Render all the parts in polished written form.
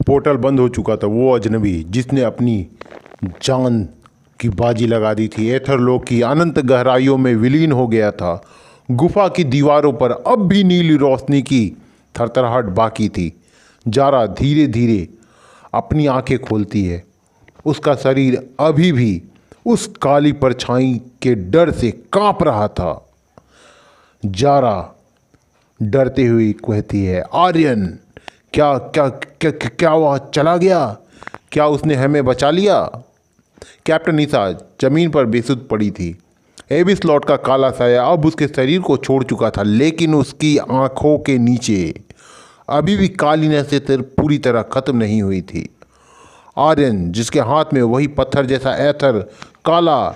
Portal बंद हो चुका था। वो अजनबी जिसने अपनी जान की बाजी लगा दी थी एथरलोक की अनंत गहराइयों में विलीन हो गया था। गुफा की दीवारों पर अब भी नीली रोशनी की थरथराहट बाकी थी। जारा धीरे धीरे अपनी आंखें खोलती है। उसका शरीर अभी भी उस काली परछाई के डर से कांप रहा था। जारा डरते हुए कहती है, आर्यन, क्या क्या क्या क्या वह चला गया? क्या उसने हमें बचा लिया? कैप्टन ईसा जमीन पर बेसुध पड़ी थी। एबिस लॉर्ड का काला साया अब उसके शरीर को छोड़ चुका था, लेकिन उसकी आंखों के नीचे अभी भी काली नसें पूरी तरह खत्म नहीं हुई थी। आर्यन, जिसके हाथ में वही पत्थर जैसा एथर काला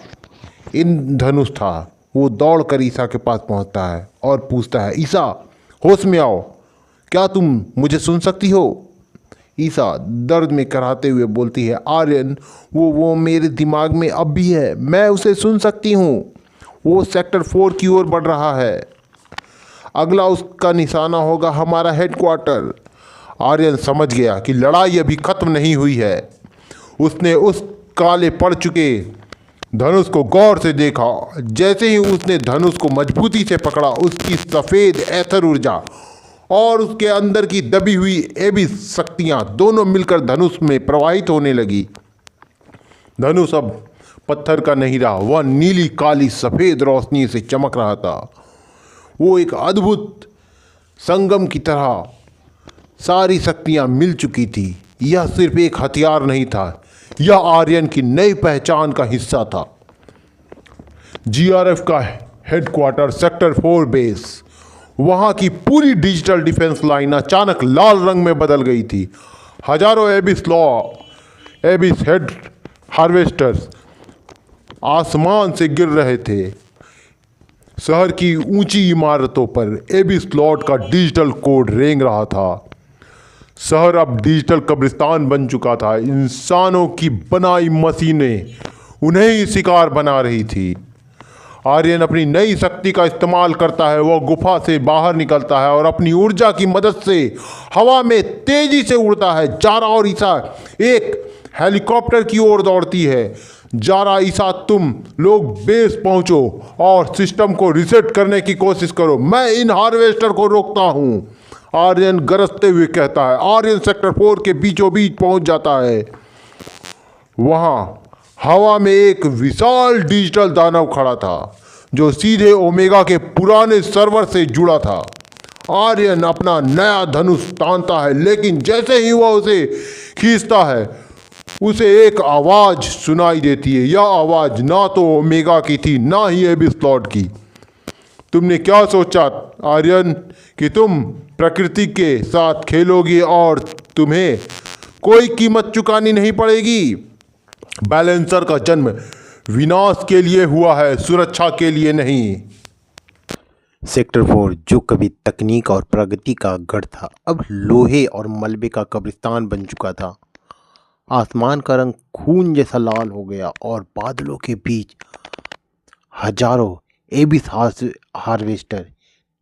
इंद्रधनुष था, वो दौड़कर ईसा के पास पहुंचता है और पूछता है, ईसा, होश में आओ, क्या तुम मुझे सुन सकती हो? ईसा दर्द में कराहते हुए बोलती है, आर्यन, वो मेरे दिमाग में अब भी है, मैं उसे सुन सकती हूँ। वो सेक्टर 4 की ओर बढ़ रहा है। अगला उसका निशाना होगा हमारा हेडक्वार्टर। आर्यन समझ गया कि लड़ाई अभी खत्म नहीं हुई है। उसने उस काले पड़ चुके धनुष को गौर से देखा। जैसे ही उसने धनुष को मजबूती से पकड़ा, उसकी सफ़ेद एथर ऊर्जा और उसके अंदर की दबी हुई एबिस शक्तियाँ दोनों मिलकर धनुष में प्रवाहित होने लगी। धनुष अब पत्थर का नहीं रहा, वह नीली काली सफ़ेद रोशनी से चमक रहा था। वो एक अद्भुत संगम की तरह सारी शक्तियाँ मिल चुकी थी। यह सिर्फ एक हथियार नहीं था, यह आर्यन की नई पहचान का हिस्सा था। जीआरएफ का हेडक्वार्टर सेक्टर 4 बेस, वहाँ की पूरी डिजिटल डिफेंस लाइन अचानक लाल रंग में बदल गई थी। हजारों एबिस हेड हार्वेस्टर्स आसमान से गिर रहे थे। शहर की ऊंची इमारतों पर एबिस लॉर्ड का डिजिटल कोड रेंग रहा था। शहर अब डिजिटल कब्रिस्तान बन चुका था। इंसानों की बनाई मशीनें उन्हें ही शिकार बना रही थी। आर्यन अपनी नई शक्ति का इस्तेमाल करता है। वह गुफा से बाहर निकलता है और अपनी ऊर्जा की मदद से हवा में तेजी से उड़ता है। जारा और ईसा एक हेलीकॉप्टर की ओर दौड़ती है। जारा, ईसा, तुम लोग बेस पहुंचो और सिस्टम को रिसेट करने की कोशिश करो, मैं इन हार्वेस्टर को रोकता हूं। आर्यन गरजते हुए कहता है। आर्यन सेक्टर 4 के बीचों बीच पहुंच जाता है। वहां हवा में एक विशाल डिजिटल दानव खड़ा था जो सीधे ओमेगा के पुराने सर्वर से जुड़ा था। आर्यन अपना नया धनुष तानता है, लेकिन जैसे ही वह उसे खींचता है, उसे एक आवाज सुनाई देती है। यह आवाज ना तो ओमेगा की थी, ना ही एबिस लॉर्ड की। तुमने क्या सोचा आर्यन कि तुम प्रकृति के साथ खेलोगी और तुम्हें कोई कीमत चुकानी नहीं पड़ेगी? बैलेंसर का जन्म विनाश के लिए हुआ है, सुरक्षा के लिए नहीं। सेक्टर 4, जो कभी तकनीक और प्रगति का गढ़ था, अब लोहे और मलबे का कब्रिस्तान बन चुका था। आसमान का रंग खून जैसा लाल हो गया और बादलों के बीच हजारों एबिस हार्वेस्टर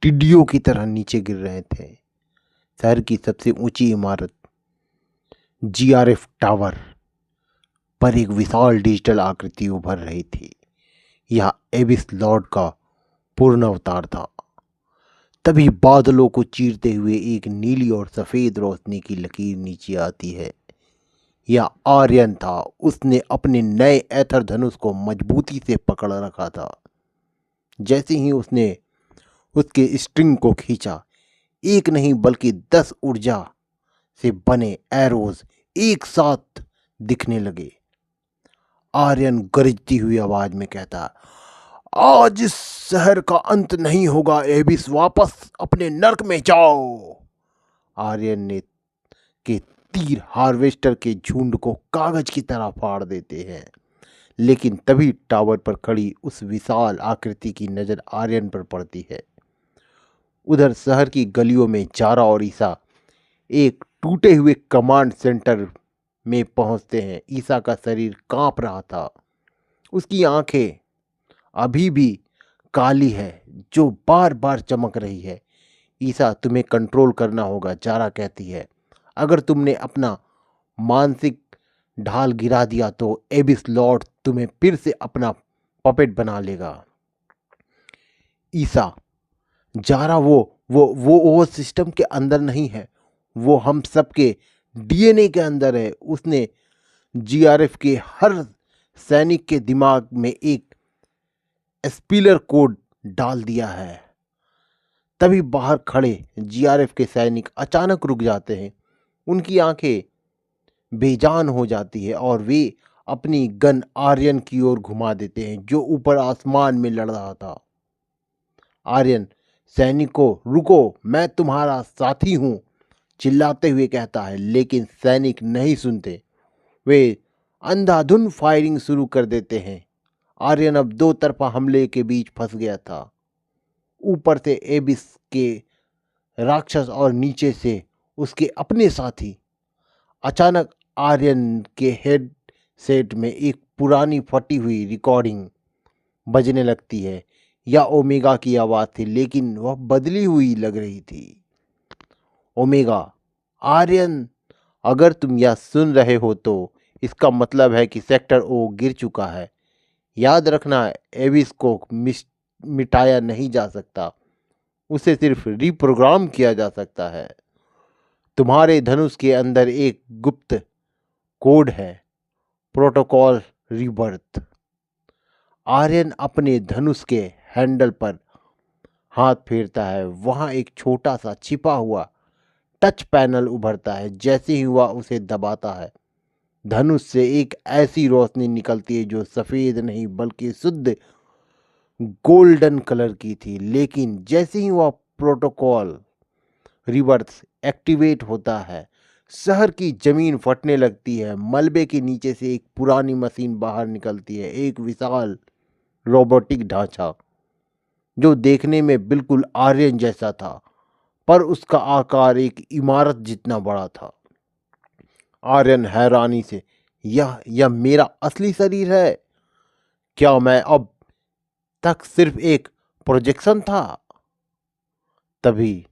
टिड्डियों की तरह नीचे गिर रहे थे। शहर की सबसे ऊंची इमारत जीआरएफ टावर पर एक विशाल डिजिटल आकृति उभर रही थी। यह एबिस लॉर्ड का पूर्ण अवतार था। तभी बादलों को चीरते हुए एक नीली और सफ़ेद रोशनी की लकीर नीचे आती है। यह आर्यन था। उसने अपने नए एथर धनुष को मजबूती से पकड़ रखा था। जैसे ही उसने उसके स्ट्रिंग को खींचा, एक नहीं बल्कि 10 ऊर्जा से बने एरोज एक साथ दिखने लगे। आर्यन गरजती हुई आवाज में कहता, आज इस शहर का अंत नहीं होगा एबिस, वापस अपने नर्क में जाओ। आर्यन ने के तीर हार्वेस्टर के झुंड को कागज की तरह फाड़ देते हैं, लेकिन तभी टावर पर खड़ी उस विशाल आकृति की नज़र आर्यन पर पड़ती है। उधर शहर की गलियों में जारा और ईसा एक टूटे हुए कमांड सेंटर में पहुंचते हैं। ईसा का शरीर कांप रहा था। उसकी आंखें अभी भी काली है, जो बार बार चमक रही है। ईसा, तुम्हें कंट्रोल करना होगा, जारा कहती है। अगर तुमने अपना मानसिक ढाल गिरा दिया तो एबिस लॉर्ड तुम्हें फिर से अपना पपेट बना लेगा। ईसा, जारा वो सिस्टम के अंदर नहीं है, वो हम सबके डीएनए के अंदर है। उसने जीआरएफ के हर सैनिक के दिमाग में एक स्पीलर कोड डाल दिया है। तभी बाहर खड़े जीआरएफ के सैनिक अचानक रुक जाते हैं। उनकी आंखें बेजान हो जाती है और वे अपनी गन आर्यन की ओर घुमा देते हैं जो ऊपर आसमान में लड़ रहा था। आर्यन सैनिकों रुको, मैं तुम्हारा साथी हूं, चिल्लाते हुए कहता है, लेकिन सैनिक नहीं सुनते। वे अंधाधुंध फायरिंग शुरू कर देते हैं। आर्यन अब दो तरफा हमले के बीच फंस गया था। ऊपर से एबिस के राक्षस और नीचे से उसके अपने साथी। अचानक आर्यन के हेड सेट में एक पुरानी फटी हुई रिकॉर्डिंग बजने लगती है। यह ओमेगा की आवाज़ थी, लेकिन वह बदली हुई लग रही थी। ओमेगा, आर्यन, अगर तुम यह सुन रहे हो तो इसका मतलब है कि सेक्टर ओ गिर चुका है। याद रखना, एविस को मिटाया नहीं जा सकता, उसे सिर्फ रिप्रोग्राम किया जा सकता है। तुम्हारे धनुष के अंदर एक गुप्त कोड है, प्रोटोकॉल रीबर्थ। आर्यन अपने धनुष के हैंडल पर हाथ फेरता है। वहां एक छोटा सा छिपा हुआ टच पैनल उभरता है। जैसे ही वह उसे दबाता है, धनुष से एक ऐसी रोशनी निकलती है जो सफेद नहीं बल्कि शुद्ध गोल्डन कलर की थी। लेकिन जैसे ही वह प्रोटोकॉल रिवर्स एक्टिवेट होता है, शहर की जमीन फटने लगती है। मलबे के नीचे से एक पुरानी मशीन बाहर निकलती है, एक विशाल रोबोटिक ढांचा जो देखने में बिल्कुल आर्यन जैसा था, पर उसका आकार एक इमारत जितना बड़ा था। आर्यन हैरानी से, यह मेरा असली शरीर है? क्या मैं अब तक सिर्फ एक प्रोजेक्शन था? तभी